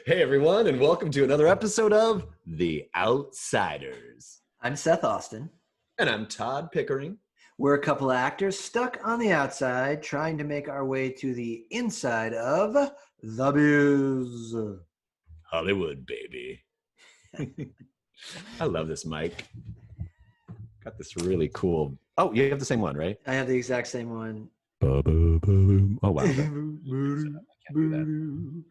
Hey everyone, and welcome to another episode of The Outsiders. I'm Seth Austin. And I'm Todd Pickering. We're a couple of actors stuck on the outside trying to make our way to the inside of the biz. Hollywood, baby. I love this mic. Got this really cool... Oh, you have the same one, right? I have the exact same one. Oh, wow. I can't do that.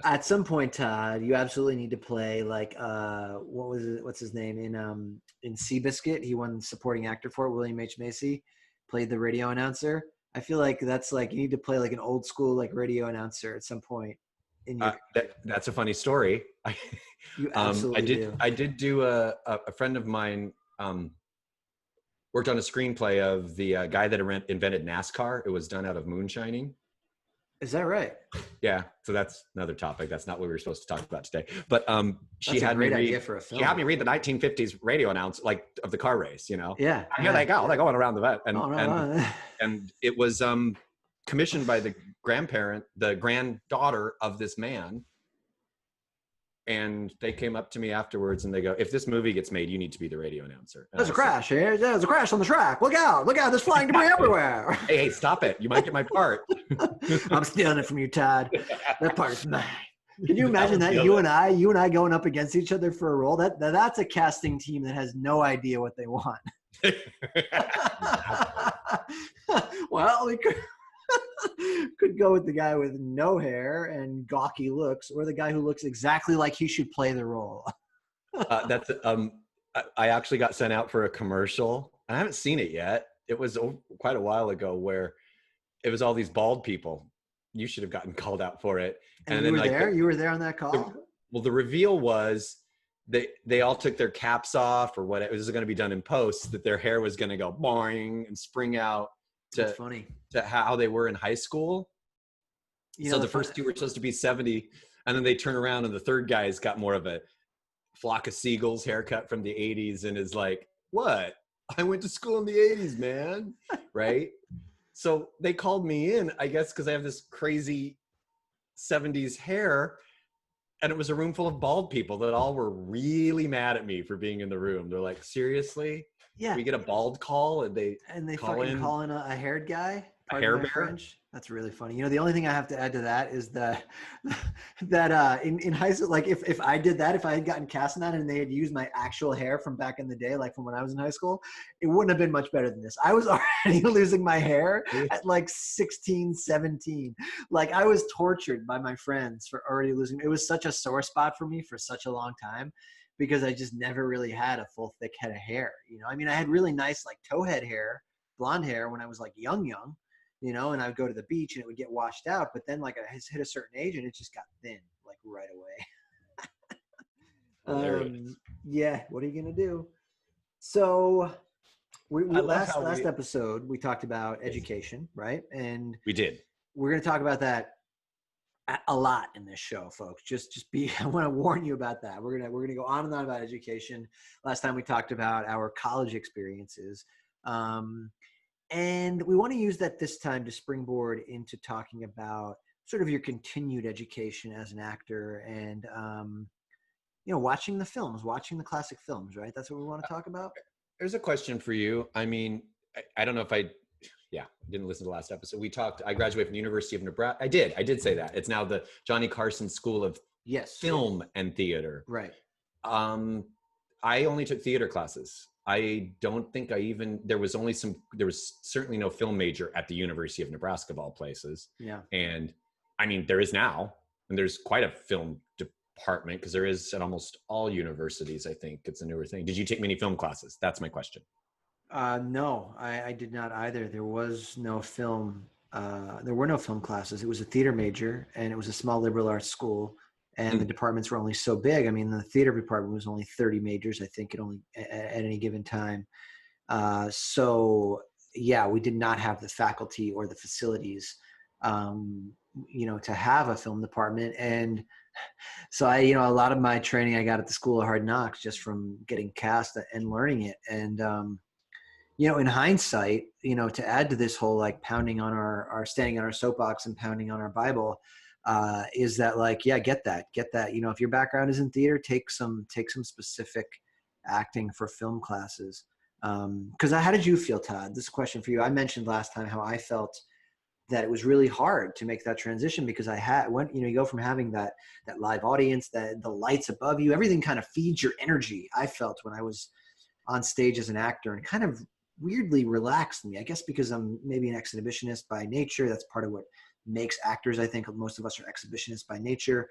At some point, Todd, you absolutely need to play like what's his name in Seabiscuit? He won supporting actor for it. William H. Macy played the radio announcer. I feel like that's like you need to play like an old school like radio announcer at some point in your that's a funny story. You absolutely do. I did do a friend of mine worked on a screenplay of the guy that invented NASCAR. It was done out of moonshining. Is that right? Yeah, so that's another topic. That's not what we were supposed to talk about today. But she That's had a great me read. idea for a film. She had me read the 1950s radio announce like of the car race. You know. Yeah. And here they go. They're going around the vet, and and it was commissioned by the granddaughter of this man. And they came up to me afterwards and they go, if this movie gets made, you need to be the radio announcer. And there's a crash here. There's a crash on the track. Look out. Look out. There's flying debris everywhere. Hey, stop it. You might get my part. I'm stealing it from you, Todd. That part is mine. Can you imagine that? You and I going up against each other for a role? That's a casting team that has no idea what they want. Well, we could go with the guy with no hair and gawky looks, or the guy who looks exactly like he should play the role. I actually got sent out for a commercial. I haven't seen it yet. It was quite a while ago where it was all these bald people. You should have gotten called out for it. And then, you were there on that call? The reveal was they all took their caps off, or what it was going to be done in post, that their hair was going to go boing and spring out. That's funny. To how they were in high school. So the first two were supposed to be 70, and then they turn around and the third guy's got more of a flock of seagulls haircut from the 80s and is like, what? I went to school in the 80s, man. Right? So they called me in, I guess, because I have this crazy 70s hair. And it was a room full of bald people that all were really mad at me for being in the room. They're like, seriously? Yeah. We get a bald call and they call in a haired guy? A hair bear? That's really funny. You know, the only thing I have to add to that is that in high school, like if I did that, if I had gotten cast in that and they had used my actual hair from back in the day, like from when I was in high school, it wouldn't have been much better than this. I was already losing my hair at like 16, 17. Like I was tortured by my friends for already losing. It was such a sore spot for me for such a long time because I just never really had a full thick head of hair. You know, I mean, I had really nice like towhead hair, blonde hair when I was like young. You know, and I would go to the beach and it would get washed out. But then like I hit a certain age and it just got thin, like right away. Yeah, what are you going to do? So last episode, we talked about education, right? And we did. We're going to talk about that a lot in this show, folks. I want to warn you about that. We're going to go on and on about education. Last time we talked about our college experiences. And we want to use that this time to springboard into talking about sort of your continued education as an actor and, watching the films, watching the classic films, right? That's what we want to talk about. There's a question for you. I mean, I don't know if didn't listen to the last episode. I graduated from the University of Nebraska. I did say that. It's now the Johnny Carson School of Film and Theater. Right. I only took theater classes. I don't think there was certainly no film major at the University of Nebraska of all places. Yeah. And I mean, there is now, and there's quite a film department because there is at almost all universities. I think it's a newer thing. Did you take many film classes? That's my question. No, I did not either. There was no film. There were no film classes. It was a theater major and it was a small liberal arts school. And the departments were only so big. I mean, the theater department was only 30 majors, I think, at any given time. So, yeah, we did not have the faculty or the facilities, to have a film department. And so a lot of my training I got at the School of Hard Knocks just from getting cast and learning it. And, in hindsight, to add to this whole like pounding on our standing on our soapbox and pounding on our Bible, is that like, yeah, get that. You know, if your background is in theater, take some specific acting for film classes. Because how did you feel, Todd? This question for you. I mentioned last time how I felt that it was really hard to make that transition because you go from having that live audience, that the lights above you, everything kind of feeds your energy. I felt when I was on stage as an actor, and kind of weirdly relaxed me, I guess, because I'm maybe an exhibitionist by nature. That's part of what makes actors. I think most of us are exhibitionists by nature.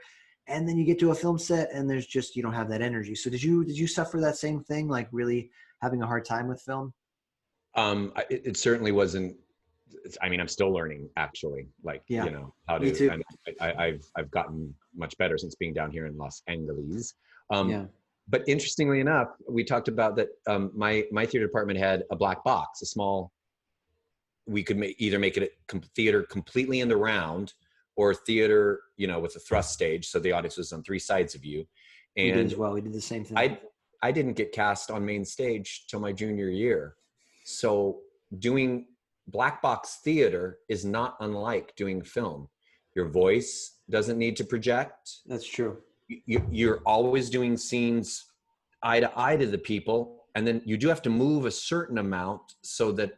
And then you get to a film set and there's just, you don't have that energy. So did you suffer that same thing? Like really having a hard time with film? It certainly wasn't. I mean, I'm still learning actually, like, Yeah, you know, how me to, too. and I've gotten much better since being down here in Los Angeles. Yeah. But interestingly enough, we talked about that. My theater department had a black box, a small. We could either make it a theater completely in the round, or theater, you know, with a thrust stage, so the audience was on three sides of you. We did as And well. We did the same thing. I didn't get cast on main stage till my junior year, so doing black box theater is not unlike doing film. Your voice doesn't need to project. That's true. You're always doing scenes eye to eye to the people, and then you do have to move a certain amount so that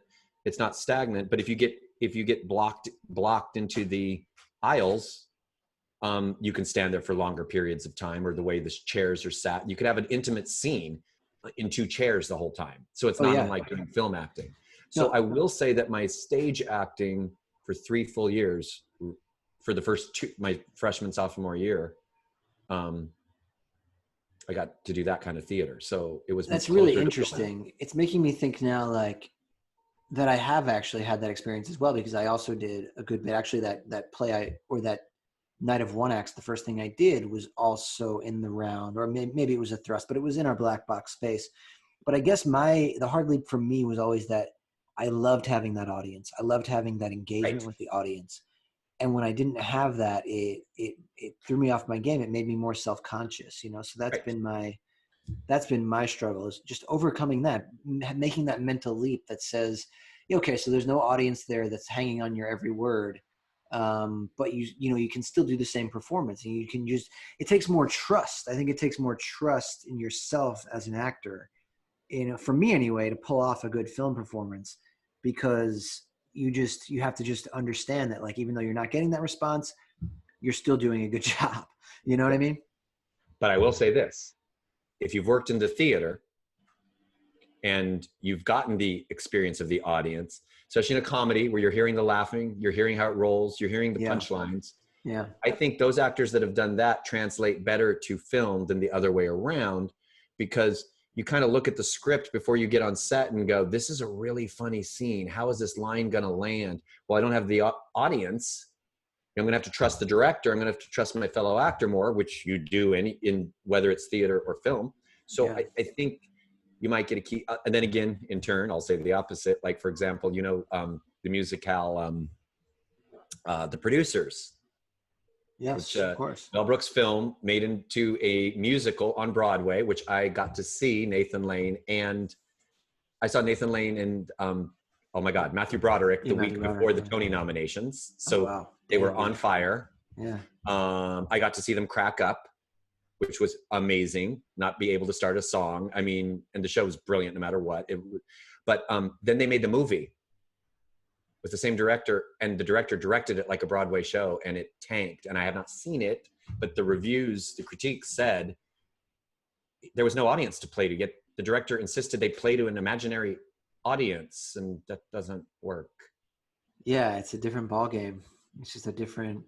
it's not stagnant. But if you get blocked into the aisles, you can stand there for longer periods of time, or the way the chairs are sat. You could have an intimate scene in two chairs the whole time. So it's not unlike doing film acting. So No. I will say that my stage acting for 3 full years, for the first my freshman, sophomore year, I got to do that kind of theater. So it was. That's really interesting. It's making me think now, like, that I have actually had that experience as well, because I also did a good bit. Actually, that play or that night of one acts, the first thing I did was also in the round, or maybe it was a thrust, but it was in our black box space. But I guess the hard leap for me was always that I loved having that audience. I loved having that engagement with the audience. And when I didn't have that, it threw me off my game. It made me more self-conscious, you know? So that's been my struggle, is just overcoming that, making that mental leap that says, okay, so there's no audience there that's hanging on your every word. But you can still do the same performance, and you can just, it takes more trust. I think it takes more trust in yourself as an actor, you know, for me anyway, to pull off a good film performance, because you have to just understand that, like, even though you're not getting that response, you're still doing a good job. You know what I mean? But I will say this: if you've worked in the theater and you've gotten the experience of the audience, especially in a comedy where you're hearing the laughing, you're hearing how it rolls, you're hearing the punchlines. Yeah. I think those actors that have done that translate better to film than the other way around, because you kind of look at the script before you get on set and go, this is a really funny scene. How is this line going to land? Well, I don't have the audience. I'm going to have to trust the director. I'm going to have to trust my fellow actor more, which you do in whether it's theater or film. So I think you might get a key. And then again, in turn, I'll say the opposite. Like, for example, you know, the musicale, The Producers. Yes, Which, of course. Mel Brooks film made into a musical on Broadway, which I got to see Nathan Lane, and I saw Nathan Lane and oh my God, Matthew Broderick the week before the Tony nominations. So they were on fire. Yeah. I got to see them crack up, which was amazing. Not be able to start a song. I mean, and the show was brilliant no matter what. But then they made the movie with the same director, and the director directed it like a Broadway show, and it tanked. And I have not seen it, but the reviews, the critiques said there was no audience to play to. Get the director insisted they play to an imaginary audience, and that doesn't work. Yeah, it's a different ball game. It's just a different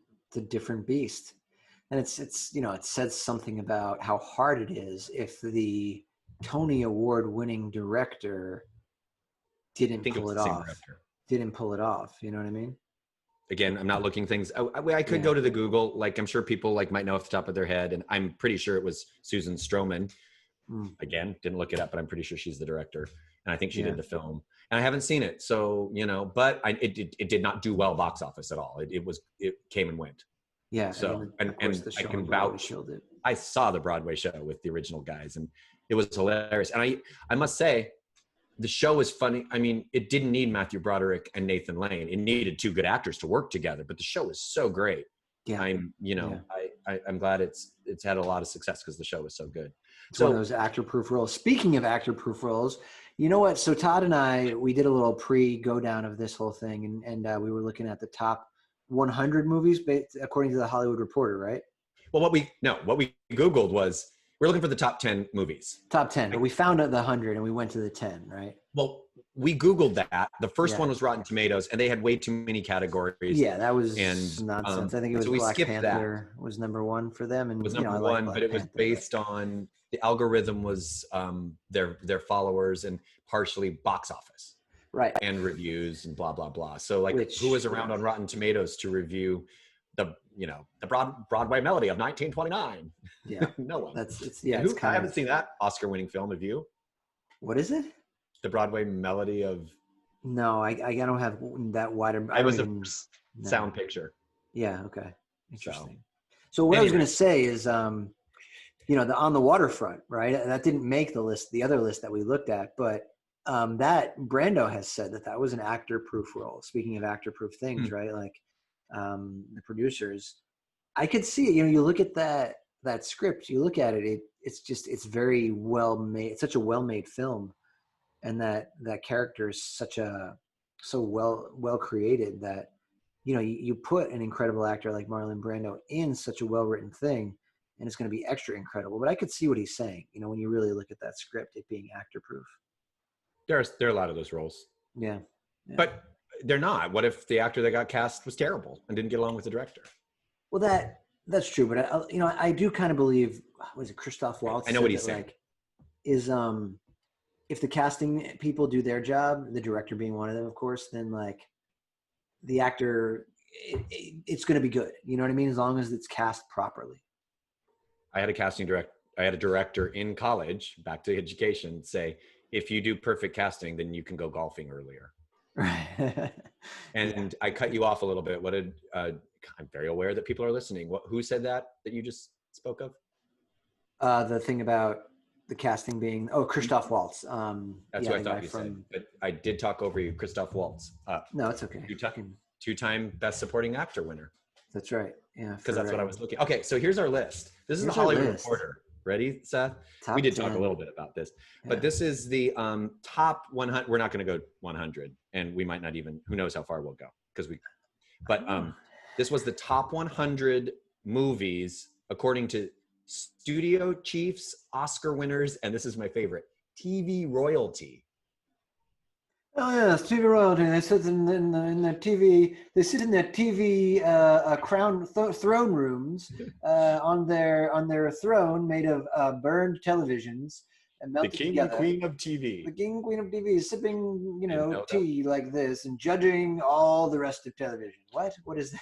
beast. And it's you know, it says something about how hard it is if the Tony Award winning director didn't pull it off. Didn't pull it off. You know what I mean? Again, I'm not looking things. I could go to the Google. Like, I'm sure people like might know off the top of their head, and I'm pretty sure it was Susan Stroman. Again, didn't look it up, but I'm pretty sure she's the director, and I think she did the film. And I haven't seen it, so you know. But it did not do well box office at all. It came and went. Yeah. So and I can vouch. I saw the Broadway show with the original guys, and it was hilarious. And I must say, the show was funny. I mean, it didn't need Matthew Broderick and Nathan Lane. It needed two good actors to work together, but the show was so great. Yeah. I'm, I'm glad it's had a lot of success because the show was so good. It's one of those actor-proof roles. Speaking of actor-proof roles, you know what? So Todd and I, we did a little pre-go down of this whole thing, and we were looking at the top 100 movies according to the Hollywood Reporter, right? Well, what we Googled was we're looking for the top 10 movies. Top 10, but we found the 100 and we went to the 10, right? Well, we Googled that. The first one was Rotten Tomatoes, and they had way too many categories. Yeah, that was nonsense. I think it was Black Panther was number one for them, and was number one, but it was based on the algorithm was their followers and partially box office, right, and reviews and blah blah blah. So like, who was around on Rotten Tomatoes to review the Broadway Melody of 1929? Yeah, no one. I haven't seen that Oscar-winning film. Have you? What is it? The Broadway Melody of. No, I don't have that wider. I was a sound picture. Yeah. Okay. Interesting. So what I was going to say is, the On the Waterfront, right? That didn't make the list, the other list that we looked at, but that Brando has said that was an actor-proof role. Speaking of actor-proof things, right? Like the producers, I could see it. You look at that script, you look at it, it's very well made. It's such a well-made film. And that character is so well created that, you put an incredible actor like Marlon Brando in such a well-written thing, and it's going to be extra incredible. But I could see what he's saying, when you really look at that script, it being actor-proof. There are a lot of those roles. Yeah. But they're not. What if the actor that got cast was terrible and didn't get along with the director? Well, that's true. But I do kind of believe, was it Christoph Waltz? I know what he's saying. If the casting people do their job, the director being one of them, of course, then like the actor, it's going to be good. You know what I mean? As long as it's cast properly. I had a director in college, back to education, say, if you do perfect casting, then you can go golfing earlier. Right. And I cut you off a little bit. I'm very aware that people are listening. Who said that you just spoke of? The thing about the casting being Christoph Waltz. That's what I thought you said. But I did talk over you, Christoph Waltz. No, it's okay. Two-time Best Supporting Actor winner. That's right. Yeah. Because that's what I was looking. Okay, so here's our list. This is the Hollywood Reporter. Ready, Seth? We did talk a little bit about this, but this is the top 100. We're not going to go 100, and we might not even. Who knows how far we'll go But this was the top 100 movies according to studio chiefs, Oscar winners, and this is my favorite, TV royalty. Oh yes, TV royalty. They sit in the TV. They sit in their TV crown throne rooms on their throne made of burned televisions and melted together. The king and queen of TV. The king and queen of TV is sipping, tea like this and judging all the rest of television. What is that?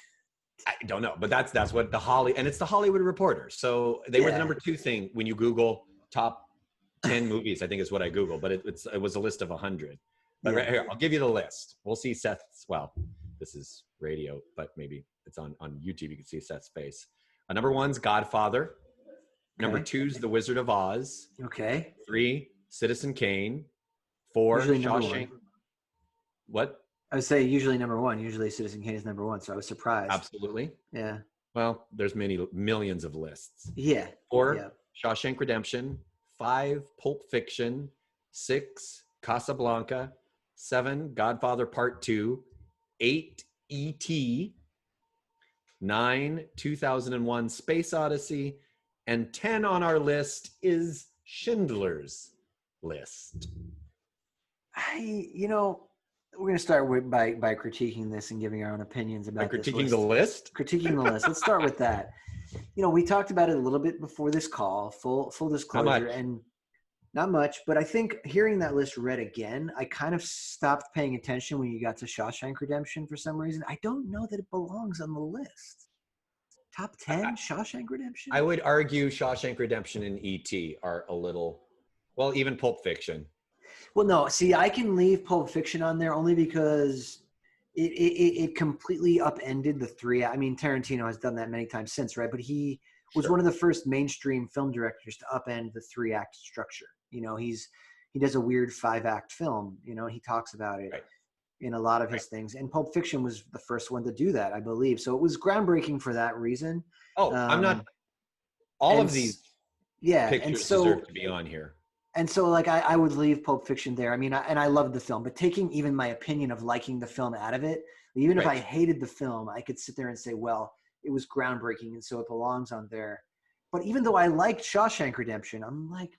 I don't know, but that's what and it's the Hollywood Reporter. So they were the number 2 thing when you Google top 10 movies. I think is what I Googled, but it was a list of 100. But right here, I'll give you the list. We'll see Seth's. Well, this is radio, but maybe it's on YouTube. You can see Seth's face. Number 1's Godfather. Number 2's The Wizard of Oz. Okay. 3, Citizen Kane. 4, Shawshank. What? I would say usually number 1. Usually Citizen Kane is number 1, so I was surprised. Absolutely. Yeah. Well, there's millions of lists. Yeah. 4, Shawshank Redemption. 5, Pulp Fiction. 6, Casablanca. 7, Godfather Part 2. 8, E.T. 9, 2001 Space Odyssey. And 10 on our list is Schindler's List. We're going to start by critiquing this and giving our own opinions about this critiquing the list? Critiquing the list. Let's start with that. We talked about it a little bit before this call, full disclosure, and not much, but I think hearing that list read again, I kind of stopped paying attention when you got to Shawshank Redemption for some reason. I don't know that it belongs on the list. Top 10, Shawshank Redemption? I would argue Shawshank Redemption and E.T. are a little, even Pulp Fiction. Well, no, see, I can leave Pulp Fiction on there only because it completely upended the 3. I mean, Tarantino has done that many times since, right? But he was one of the first mainstream film directors to upend the 3-act structure. He does a weird 5-act film, he talks about it. Right. in a lot of his things. And Pulp Fiction was the first one to do that, I believe. So it was groundbreaking for that reason. Oh, I'm not. All of these and pictures so deserve to be on here. and so like I would leave Pulp Fiction there. I mean, I loved the film, but taking even my opinion of liking the film out of it, even if I hated the film, I could sit there and say, well, it was groundbreaking, and so it belongs on there. But even though I liked Shawshank Redemption, I'm like,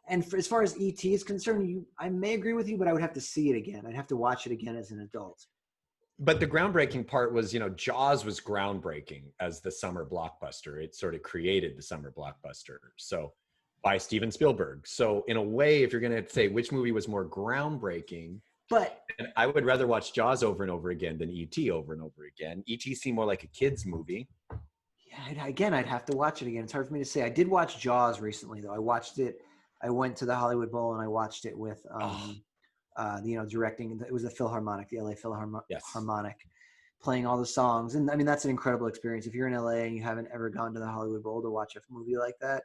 and as far as E.T. is concerned, I may agree with you, but I would have to see it again. I'd have to watch it again as an adult. But the groundbreaking part was, Jaws was groundbreaking as the summer blockbuster. It sort of created the summer blockbuster. So by Steven Spielberg. So in a way, if you're going to say which movie was more groundbreaking, and I would rather watch Jaws over and over again than E.T. over and over again. E.T. seemed more like a kid's movie. Yeah, again, I'd have to watch it again. It's hard for me to say. I did watch Jaws recently, though. I watched it. I went to the Hollywood Bowl and I watched it with, directing. It was the Philharmonic, the LA Philharmonic, playing all the songs. And I mean, that's an incredible experience. If you're in LA and you haven't ever gone to the Hollywood Bowl to watch a movie like that,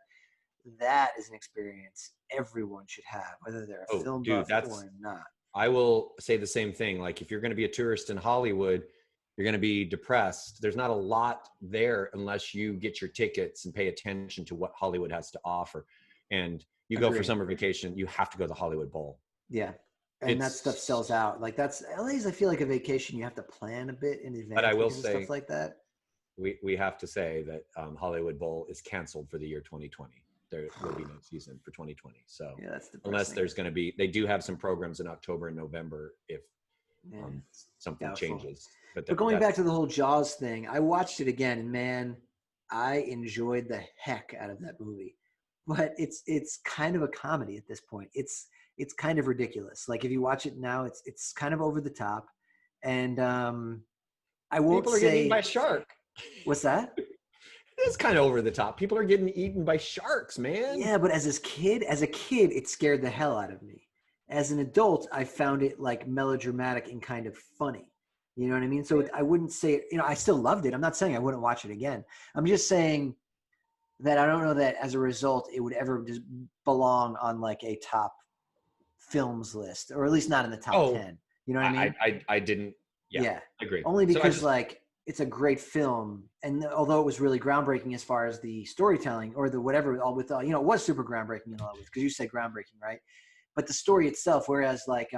that is an experience everyone should have, whether they're a film buff or not. I will say the same thing. Like, if you're going to be a tourist in Hollywood, you're going to be depressed. There's not a lot there unless you get your tickets and pay attention to what Hollywood has to offer. And you go for summer vacation, you have to go to the Hollywood Bowl. Yeah. And that stuff sells out. Like, LA's, I feel like, a vacation you have to plan a bit in advance. But I will say, stuff like that. We have to say that Hollywood Bowl is canceled for the year 2020. There will be no season for 2020. So yeah, that's unless there's going to be, they do have some programs in October and November if something changes. But going back to the whole Jaws thing, I watched it again, and man, I enjoyed the heck out of that movie. But it's kind of a comedy at this point. It's kind of ridiculous. Like, if you watch it now, it's kind of over the top. And I won't People are getting eaten by a shark. What's that? It's kind of over the top. People are getting eaten by sharks, man. Yeah, but as a kid, it scared the hell out of me. As an adult, I found it like melodramatic and kind of funny. You know what I mean? So I wouldn't say, I still loved it. I'm not saying I wouldn't watch it again. I'm just saying that I don't know that as a result, it would ever just belong on like a top films list, or at least not in the top 10. You know what I mean? I didn't. Yeah, I agree. Only because it's a great film, and although it was really groundbreaking as far as the storytelling or the whatever, it was super groundbreaking in all of it, because you said groundbreaking, right? But the story itself, whereas like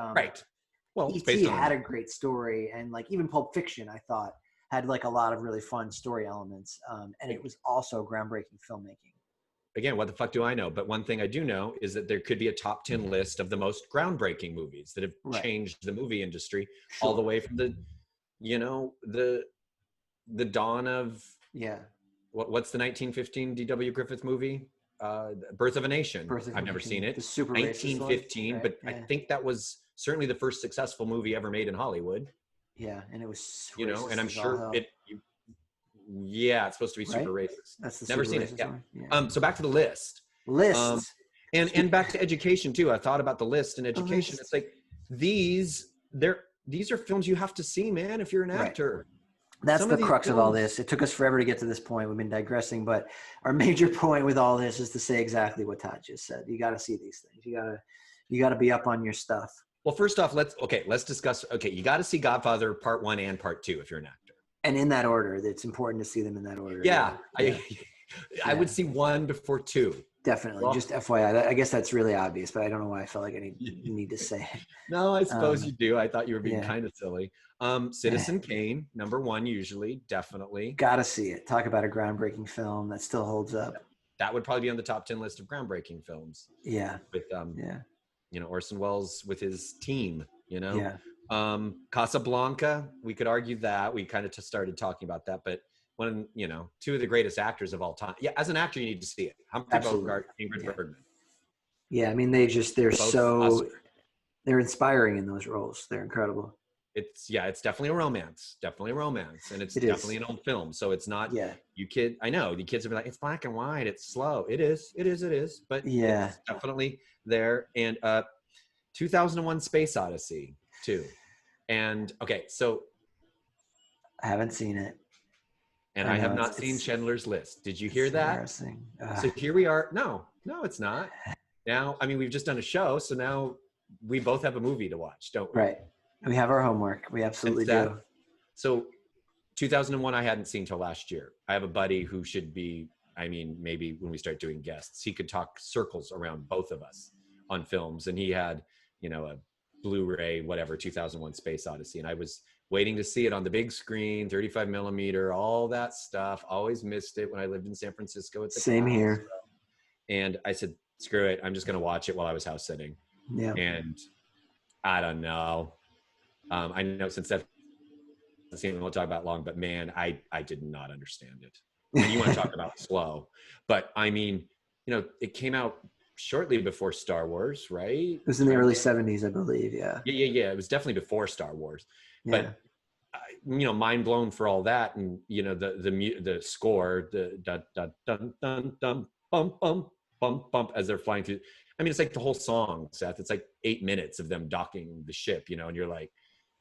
well, E.T. had a great story, and like even Pulp Fiction, I thought had like a lot of really fun story elements, and it was also groundbreaking filmmaking. Again, what the fuck do I know? But one thing I do know is that there could be a top 10 list of the most groundbreaking movies that have changed the movie industry, all the way from the dawn of what's the 1915 D.W. Griffith movie, Birth of a Nation. I've never seen it. The super 1915, right? But I think that was certainly the first successful movie ever made in Hollywood. Yeah, and it was and I'm sure it's supposed to be super racist. That's the never seen it. Yeah. So back to the list. And back to education too. I thought about the list and education. It's like these are films you have to see, man, if you're an actor. That's the crux of all this. It took us forever to get to this point. We've been digressing, but our major point with all this is to say exactly what Todd just said. You got to see these things. You got to be up on your stuff. Well, first off, let's discuss. Okay, you got to see Godfather Part 1 and Part 2 if you're an actor. And in that order. It's important to see them in that order. Yeah. I would see 1 before 2. Definitely. Well, just FYI. I guess that's really obvious, but I don't know why I felt like I need to say it. No, I suppose you do. I thought you were being kind of silly. Citizen Kane, number 1 usually, definitely. Gotta see it. Talk about a groundbreaking film that still holds up. That would probably be on the top 10 list of groundbreaking films. Yeah. With Orson Welles with his team, Yeah. Casablanca, we could argue that. We kind of just started talking about that, but two of the greatest actors of all time. Yeah, as an actor, you need to see it. Humphrey Bogart, Ingrid Bergman. Yeah, I mean, they're inspiring in those roles. They're incredible. It's definitely a romance. And it's definitely an old film. So it's not, I know the kids will be like, it's black and white, it's slow. It is. But it's definitely there. And 2001 Space Odyssey too. And okay, so I haven't seen it. And I have not seen Schindler's List. Did you hear that? So here we are. No, it's not. Now, I mean, we've just done a show, so now we both have a movie to watch, don't we? Right. We have our homework. We absolutely do. So 2001, I hadn't seen till last year. I have a buddy who should be, I mean, maybe when we start doing guests, he could talk circles around both of us on films. And he had, a Blu-ray, whatever, 2001 Space Odyssey. And I was waiting to see it on the big screen, 35 millimeter, all that stuff. Always missed it when I lived in San Francisco at the Same here. And I said, screw it. I'm just going to watch it while I was house sitting. Yeah. And I don't know. I know since that scene we'll talk about long, but man, I did not understand it. And you want to talk about slow, but I mean, it came out shortly before Star Wars, right? It was in the early 70s, I believe. Yeah. Yeah. It was definitely before Star Wars, but mind blown for all that. And, the score, the dun, dun, dun, dun, dun, bum, bum, bum, bump as they're flying through. I mean, it's like the whole song, Seth. It's like 8 minutes of them docking the ship, and you're like,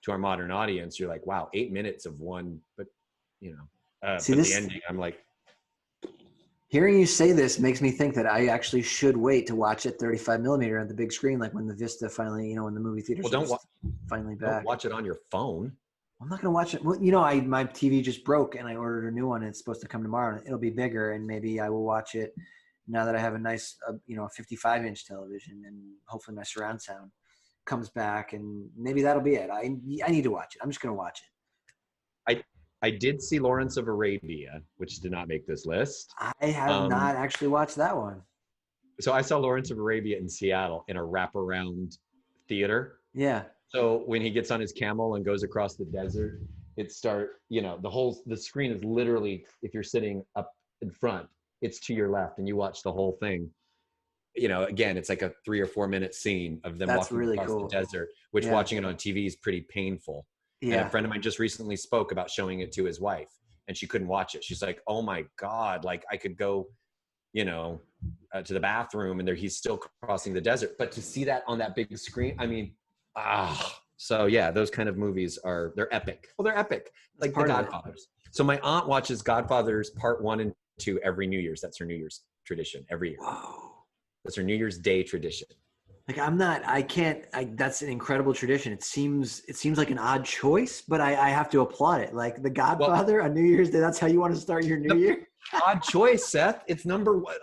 to our modern audience, you're like, wow, 8 minutes of one, but See, but the ending, I'm like, hearing you say this makes me think that I actually should wait to watch it 35 millimeter on the big screen, like when the Vista finally, when the movie theater finally back. Don't watch it on your phone. I'm not gonna watch it. Well, my TV just broke and I ordered a new one. And it's supposed to come tomorrow. And it'll be bigger, and maybe I will watch it now that I have a nice, 55-inch television, and hopefully my surround sound comes back, and maybe that'll be it. I need to watch it. I'm just gonna watch it. I did see Lawrence of Arabia, which did not make this list. I have not actually watched that one. So I saw Lawrence of Arabia in Seattle in a wraparound theater. Yeah. So when he gets on his camel and goes across the desert, the screen is literally, if you're sitting up in front, it's to your left, and you watch the whole thing. Again, it's like a 3 or 4 minute scene of them walking really across cool. the desert, which watching it on TV is pretty painful. Yeah. And a friend of mine just recently spoke about showing it to his wife, and she couldn't watch it. She's like, oh my God, like I could go, to the bathroom and he's still crossing the desert. But to see that on that big screen, I mean, so yeah, those kind of movies they're epic. Well, they're epic. Like The Godfathers. So my aunt watches Godfathers Part 1 and 2 every New Year's. That's her New Year's tradition every year. Whoa. That's her New Year's Day tradition. Like that's an incredible tradition. It seems like an odd choice, but I have to applaud it. Like The Godfather on New Year's Day, that's how you want to start your new year? Odd choice, Seth. It's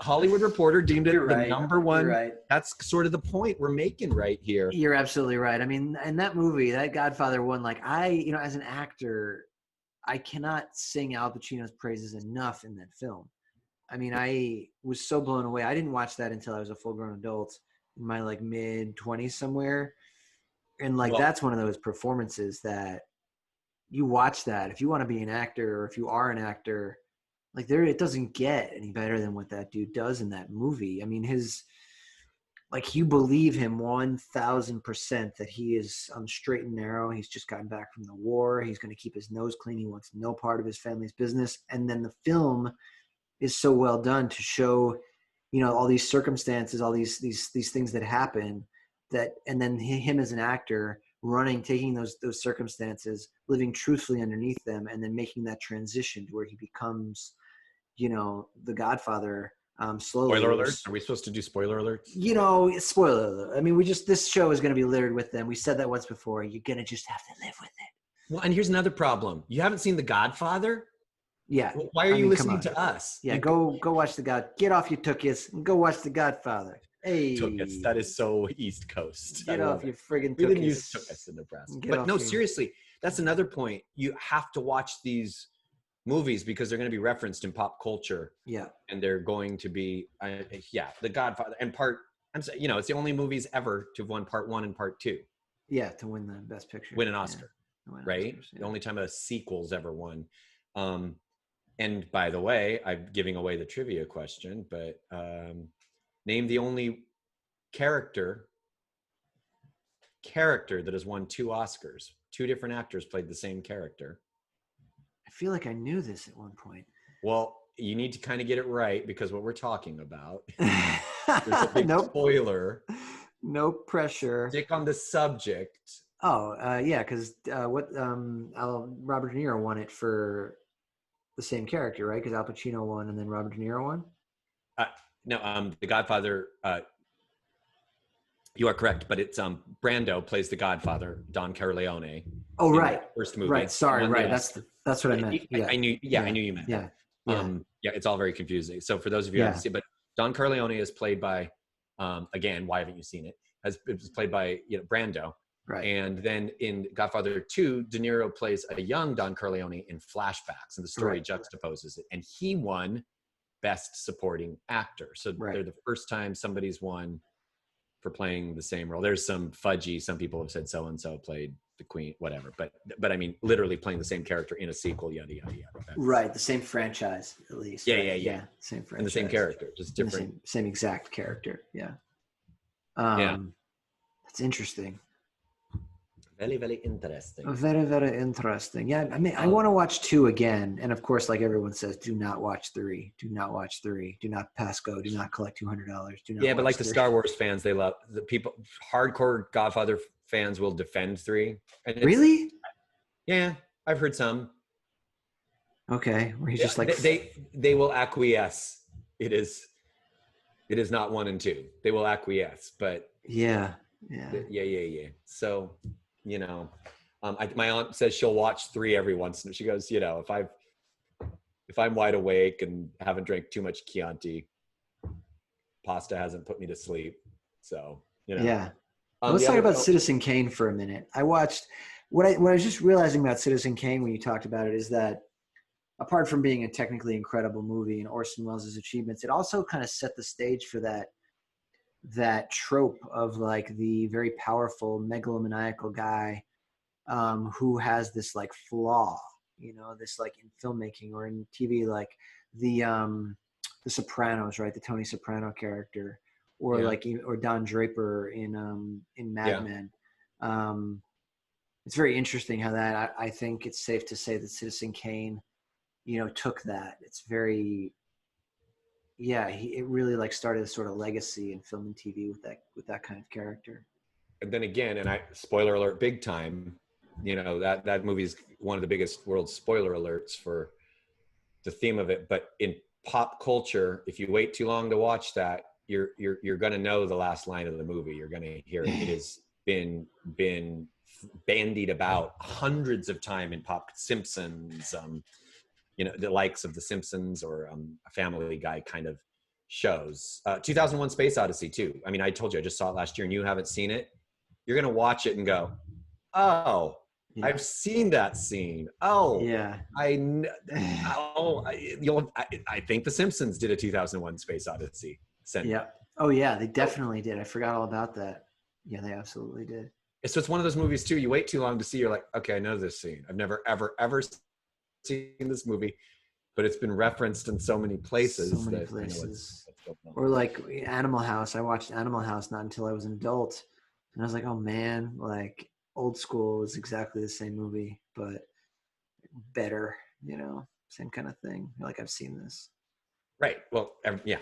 Hollywood Reporter deemed it the number one. Right. That's sort of the point we're making right here. You're absolutely right. I mean, and that movie, that Godfather one, like as an actor, I cannot sing Al Pacino's praises enough in that film. I mean, I was so blown away. I didn't watch that until I was a full-grown adult in my mid-20s somewhere. And that's one of those performances that you watch that. If you want to be an actor, or if you are an actor, it doesn't get any better than what that dude does in that movie. I mean, you believe him 1,000% that he is on the straight and narrow. He's just gotten back from the war. He's going to keep his nose clean. He wants no part of his family's business. And then the film is so well done to show, all these circumstances, all these things that happen, and then him as an actor taking those circumstances, living truthfully underneath them, and then making that transition to where he becomes, the Godfather. Slowly. Spoiler alerts? Are we supposed to do spoiler alerts? Spoiler alert. I mean, this show is going to be littered with them. We said that once before. You're going to just have to live with it. Well, and here's another problem. You haven't seen The Godfather? Yeah. Well, why are you listening to us? Yeah, go watch get off your tookies and go watch The Godfather. Hey. Tookies. That is so East Coast. Get off your friggin' tookies. We didn't use tookies in Nebraska. But no, seriously, that's another point. You have to watch these movies because they're going to be referenced in pop culture. Yeah. And they're going to be, The Godfather and it's the only movies ever to have won Part 1 and Part 2. Yeah, to win the Best Picture. Win an Oscar, right? Oscars, yeah. The only time a sequel's ever won. And by the way, I'm giving away the trivia question, but name the only character that has won 2 Oscars. 2 different actors played the same character. I feel like I knew this at one point. Well, you need to kind of get it right because what we're talking about. There's a big spoiler. No pressure. Stick on the subject. Oh, yeah, because Robert De Niro won it for the same character, right? Because Al Pacino won and then Robert De Niro won? No, The Godfather, You are correct, but it's Brando plays the Godfather, Don Corleone. Oh, in right. the first movie. Right. Sorry. Won the Right. Oscar. That's what I meant. Yeah. I knew you meant Yeah. that. Yeah, it's all very confusing. So for those of you who haven't seen it, but Don Corleone is played by, again, why haven't you seen it? It's played by Brando. Right. And then in Godfather 2, De Niro plays a young Don Corleone in flashbacks, and the story juxtaposes it. And he won Best Supporting Actor. So they're the first time somebody's won for playing the same role. There's some fudgy. Some people have said so-and-so played the queen, whatever. But I mean, literally playing the same character in a sequel, yada, yada, yada. Right. The same franchise, at least. Yeah, right? yeah. Same franchise. And the same character, just different. Same exact character. Yeah. Yeah. That's interesting. Very, very interesting. Very, very interesting. Yeah, I mean, I want to watch 2 again. And of course, like everyone says, do not watch 3. Do not watch 3. Do not pass go. Do not collect $200. Do not. Yeah, but like 3. the Star Wars fans, they love the people. Hardcore Godfather fans will defend 3. And really? Yeah, I've heard some. Okay, where he's just like they will acquiesce. It is not 1 and 2. They will acquiesce, but yeah. So. My aunt says she'll watch 3 every once in a while. She goes, if I'm wide awake and haven't drank too much Chianti, pasta hasn't put me to sleep. So, Yeah. Let's talk about Citizen Kane for a minute. I watched what I was just realizing about Citizen Kane when you talked about it is that apart from being a technically incredible movie and Orson Welles' achievements, it also kind of set the stage for that trope of like the very powerful megalomaniacal guy who has this like flaw, this like in filmmaking or in TV, like the Sopranos, right? The Tony Soprano character, or or Don Draper in Mad Men. It's very interesting how that I think it's safe to say that Citizen Kane, took that. It's very. Yeah, it really like started a sort of legacy in film and TV with that kind of character. And then again, and spoiler alert, big time. That movie is one of the biggest world spoiler alerts for the theme of it. But in pop culture, if you wait too long to watch that, you're going to know the last line of the movie. You're going to hear it. It has been bandied about hundreds of times in pop. Simpsons. The likes of the Simpsons or a Family Guy kind of shows. 2001 Space Odyssey too. I mean, I told you, I just saw it last year and you haven't seen it. You're going to watch it and go, oh, I've seen that scene. Oh, yeah. I think the Simpsons did a 2001 Space Odyssey. Yeah. Oh yeah, they definitely did. I forgot all about that. Yeah, they absolutely did. So it's one of those movies too. You wait too long to see, you're like, okay, I know this scene. I've never, ever, ever seen this movie, but it's been referenced in so many places. Or like Animal House. I watched Animal House not until I was an adult, and I was like, oh man, like Old School is exactly the same movie, but better. Same kind of thing. Like I've seen this. Right. Well, yeah.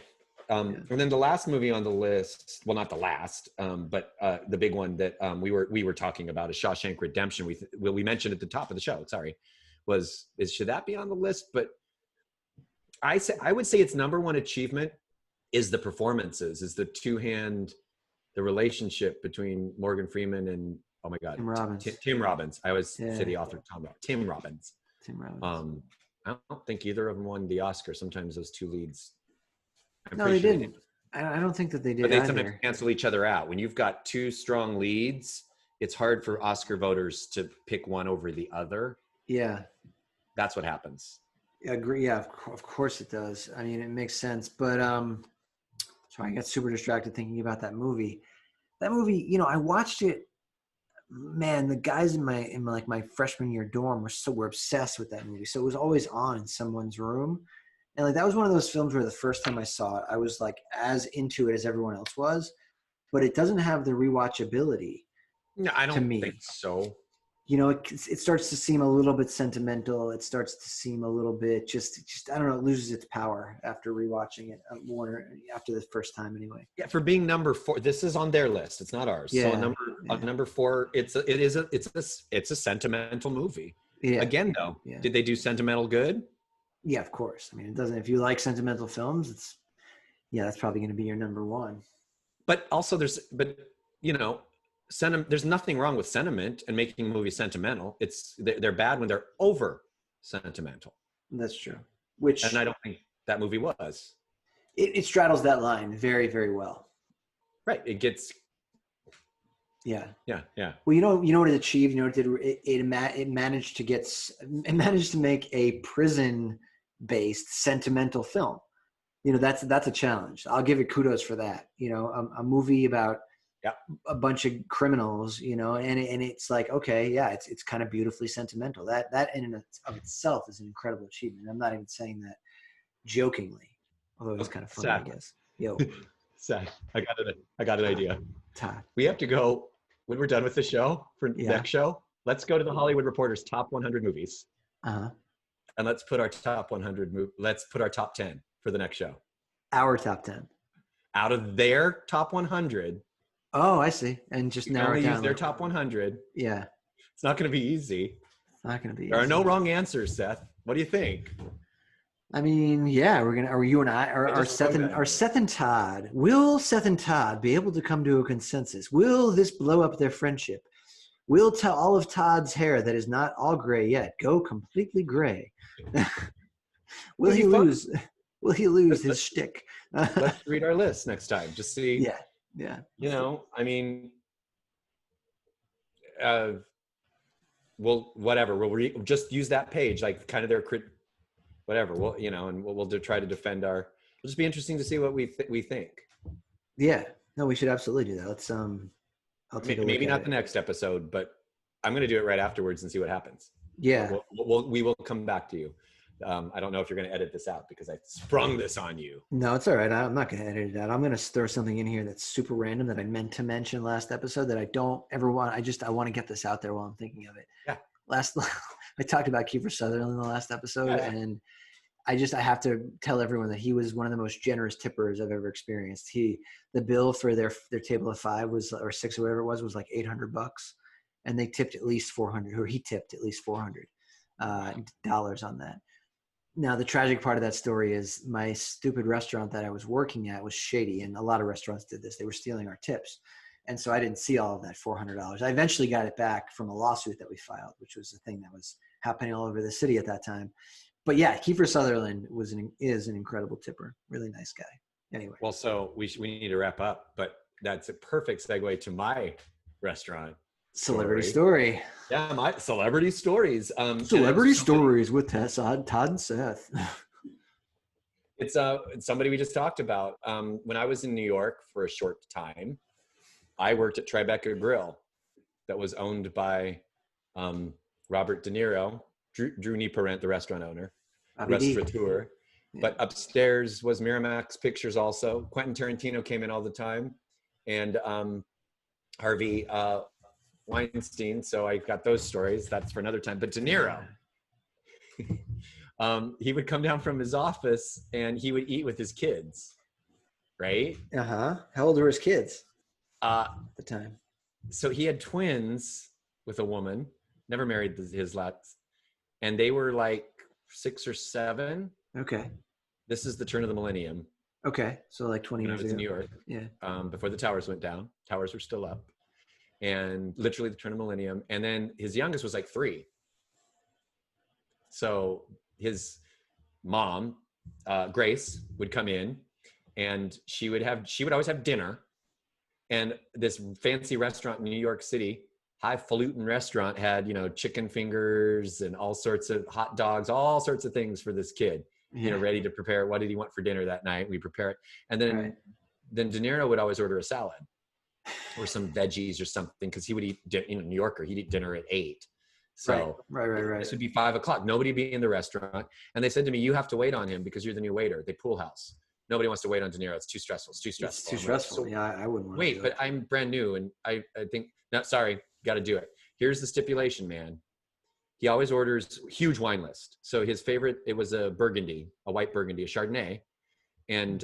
And then the last movie on the list, well, not the last, but the big one that we were talking about is Shawshank Redemption. We mentioned at the top of the show. Sorry. Should that be on the list? But I would say its number one achievement is the performances, is the relationship between Morgan Freeman and, oh my God, Tim Robbins. I always say the author Tim Robbins. I don't think either of them won the Oscar. Sometimes those two leads. No, they didn't. I don't think that they did. But they sometimes cancel each other out. When you've got two strong leads, it's hard for Oscar voters to pick one over the other. Yeah. That's what happens. I agree. Yeah, of course it does. I mean, it makes sense. But sorry, I got super distracted thinking about that movie. That movie, I watched it. Man, the guys in my freshman year dorm were obsessed with that movie. So it was always on in someone's room. And like that was one of those films where the first time I saw it, I was like as into it as everyone else was, but it doesn't have the rewatchability. No, I don't think so. It starts to seem a little bit sentimental. It starts to seem a little bit just I don't know. It loses its power after rewatching it after the first time anyway. Yeah, for being number 4, this is on their list. It's not ours. Yeah, so number 4, it's a sentimental movie. Yeah. Again, though, did they do sentimental good? Yeah, of course. I mean, it doesn't. If you like sentimental films, that's probably going to be your number 1. But also, you know, there's nothing wrong with sentiment and making a movie sentimental. They're bad when they're over sentimental. That's true. And I don't think that movie was. It straddles that line very, very well. Right. It gets. Yeah. Yeah. Well, you know what it achieved. You know what it managed to make a prison-based sentimental film. You know, that's a challenge. I'll give it kudos for that. You know, a movie about a bunch of criminals. You know, and it's like, okay, yeah, it's kind of beautifully sentimental. That in and of itself is an incredible achievement. I'm not even saying that jokingly, although it's kind of funny, I guess. Yo, Seth, I got an idea. Todd. We have to go when we're done with the show for next show. Let's go to the Hollywood Reporter's top 100 movies. Uh-huh. And let's put our top 100. Let's put our top 10 for the next show. Our top 10 out of their top 100. Oh, I see. And just narrow it down. Use their top 100. Yeah. It's not going to be easy. It's not going to be. There are no wrong answers, Seth. What do you think? I mean, yeah, are you and I, are Seth and Todd, will Seth and Todd be able to come to a consensus? Will this blow up their friendship? Will all of Todd's hair that is not all gray yet go completely gray? Will he lose his shtick? Let's read our list next time. Just see. Yeah. You know, I mean, whatever. We'll just use that page, like kind of their whatever. We'll, you know, and we'll try to defend it'll just be interesting to see what we think. Yeah. No, we should absolutely do that. Let's I'll take a look maybe at not it. The next episode, but I'm going to do it right afterwards and see what happens. Yeah. We will come back to you. I don't know if you're going to edit this out because I sprung this on you. No, it's all right. I'm not going to edit it out. I'm going to throw something in here that's super random that I meant to mention last episode that I don't ever want. I want to get this out there while I'm thinking of it. Yeah. I talked about Kiefer Sutherland in the last episode, and I have to tell everyone that he was one of the most generous tippers I've ever experienced. The bill for their table of 5 was, or 6 or whatever it was like $800, and they tipped at least $400, or he tipped at least $400 dollars on that. Now, the tragic part of that story is my stupid restaurant that I was working at was shady, and a lot of restaurants did this. They were stealing our tips. And so I didn't see all of that $400. I eventually got it back from a lawsuit that we filed, which was the thing that was happening all over the city at that time. But yeah, Kiefer Sutherland is an incredible tipper. Really nice guy. Anyway. Well, so we need to wrap up, but that's a perfect segue to my restaurant. Celebrity story. Yeah, my celebrity stories. Celebrity stories with Todd and Seth. It's somebody we just talked about. When I was in New York for a short time, I worked at Tribeca Grill, that was owned by Robert De Niro, Drew Nieporent, the restaurant owner, restaurateur. Yeah. But upstairs was Miramax Pictures also. Quentin Tarantino came in all the time, and Harvey Weinstein. So I got those stories. That's for another time. But De Niro, he would come down from his office and he would eat with his kids, right? How old were his kids at the time? So he had twins with a woman, never married his lads, and they were like 6 or 7. Okay. This is the turn of the millennium. Okay, so like 20 years ago. I was in New York. Yeah. Before the towers went down. Towers were still up. And literally the turn of millennium. And then his youngest was like 3. So his mom, Grace, would come in, and she would always have dinner. And this fancy restaurant in New York City, highfalutin restaurant, had, chicken fingers and all sorts of hot dogs, all sorts of things for this kid, ready to prepare. What did he want for dinner that night? We prepare it. And then, then De Niro would always order a salad or some veggies or something, because he would eat, New Yorker, he'd eat dinner at 8. So right. This would be 5 o'clock. Nobody would be in the restaurant. And they said to me, you have to wait on him because you're the new waiter. They pool house. Nobody wants to wait on De Niro. It's too stressful. It's too stressful. So, I wouldn't want to but I'm brand new. And I think, no, sorry, got to do it. Here's the stipulation, man. He always orders huge wine list. So his favorite, it was a Burgundy, a white Burgundy, a Chardonnay. And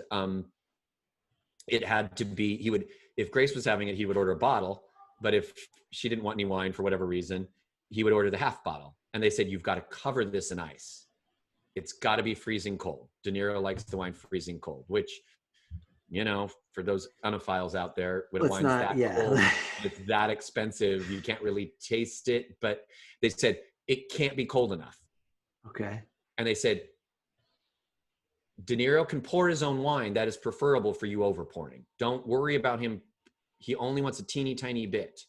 it had to be, if Grace was having it, he would order a bottle. But if she didn't want any wine for whatever reason, he would order the half bottle. And they said, you've got to cover this in ice. It's got to be freezing cold. De Niro likes the wine freezing cold, which for those unophiles out there, when Let's wine's not, that cold, it's that expensive, you can't really taste it. But they said it can't be cold enough. Okay. And they said, De Niro can pour his own wine. That is preferable for you over pouring. Don't worry about him. He only wants a teeny tiny bit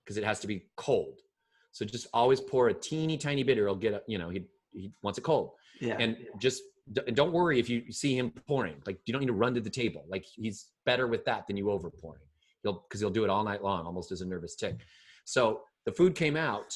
because it has to be cold. So just always pour a teeny tiny bit, or he'll get he wants it cold. Yeah. And just don't worry if you see him pouring. Like, you don't need to run to the table. Like, he's better with that than you over pouring. He'll do it all night long, almost as a nervous tick. So the food came out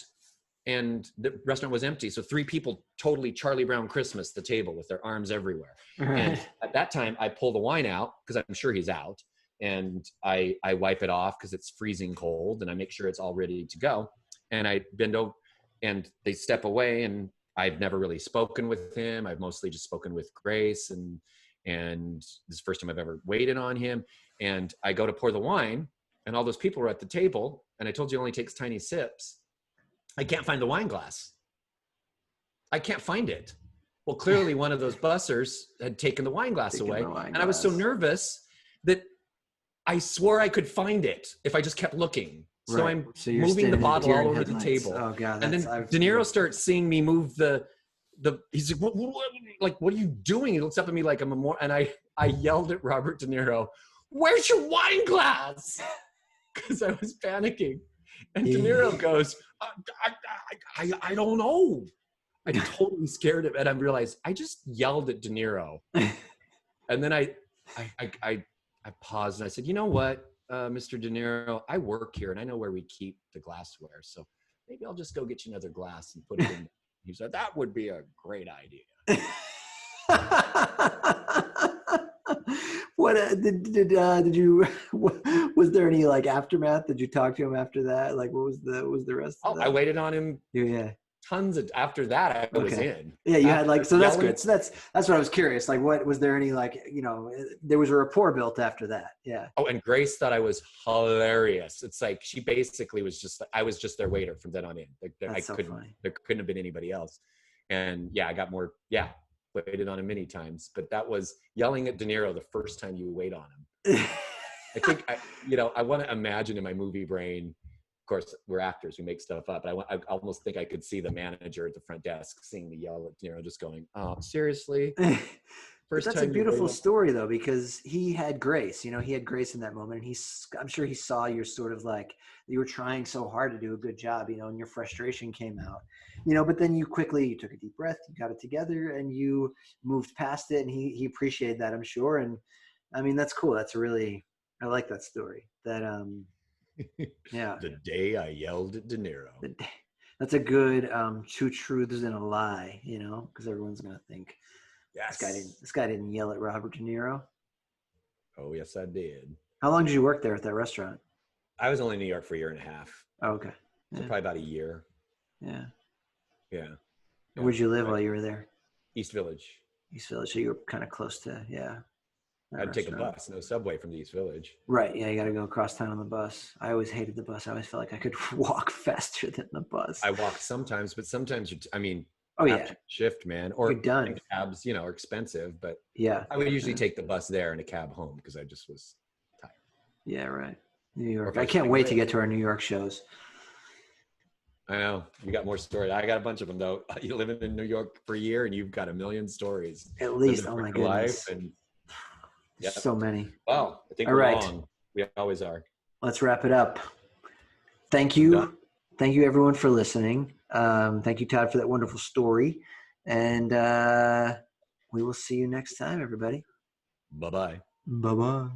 and the restaurant was empty. So 3 people totally Charlie Brown Christmas the table with their arms everywhere. Right. And at that time I pull the wine out because I'm sure he's out, and I wipe it off because it's freezing cold, and I make sure it's all ready to go. And I bend over and they step away, and I've never really spoken with him. I've mostly just spoken with Grace, and this is the first time I've ever waited on him. And I go to pour the wine, and all those people are at the table, and I told you it only takes tiny sips. I can't find the wine glass. I can't find it. Well, clearly one of those bussers had taken the wine glass away. And I was so nervous that I swore I could find it if I just kept looking. So I'm moving the bottle all over the table. Oh God! And then De Niro starts seeing me move he's like, what are you doing? He looks up at me like I'm and I yelled at Robert De Niro, "Where's your wine glass?" Because I was panicking. And De Niro goes, I don't know. I totally scared him. And I realized I just yelled at De Niro. And then I paused and I said, you know what, Mr. De Niro, I work here and I know where we keep the glassware. So maybe I'll just go get you another glass and put it in. He said, that would be a great idea. What did you? Was there any like aftermath? Did you talk to him after that? Like, what was the rest of that? I waited on him. Yeah. Tons of after that I was in. Yeah, you had like, so that's good. So that's what I was curious. Like, what was there any like, there was a rapport built after that. Yeah. Oh, and Grace thought I was hilarious. It's like she basically was just, I was just their waiter from then on in. Like, there couldn't have been anybody else. And yeah, I got more. Yeah. Waited on him many times, but that was yelling at De Niro the first time you wait on him. I think, I want to imagine in my movie brain, of course, we're actors, we make stuff up, but I almost think I could see the manager at the front desk seeing me yell at De Niro, just going, oh, seriously? That's a beautiful story, though, because he had grace. He had grace in that moment. And I'm sure he saw you're sort of like, you were trying so hard to do a good job, and your frustration came out. But then you took a deep breath, you got it together, and you moved past it, and he appreciated that, I'm sure. And I mean, that's cool. I like that story. That yeah. The day I yelled at De Niro. That's a good 2 truths and a lie, because everyone's gonna think, yes, this guy didn't yell at Robert De Niro. Oh yes, I did. How long did you work there at that restaurant? I was only in New York for a year and a half. Oh, okay. So probably about a year. Yeah. Yeah. Where'd you live while you were there? East Village. East Village. So you were kind of close to, yeah. I'd take a bus, no subway from the East Village. Right. Yeah, you got to go across town on the bus. I always hated the bus. I always felt like I could walk faster than the bus. I walk sometimes, but sometimes oh yeah, shift, man. Or you're done. Cabs, are expensive, but yeah, I would usually take the bus there and a cab home because I just was tired. Yeah, right. New York. I can't wait to get to our New York shows. I know. You got more stories. I got a bunch of them, though. You live in New York for a year and you've got a million stories. At least. Oh, my goodness. Yep. So many. Well, I think we're long. We always are. Let's wrap it up. Thank you. Thank you, everyone, for listening. Thank you, Todd, for that wonderful story. And we will see you next time, everybody. Bye-bye. Bye-bye.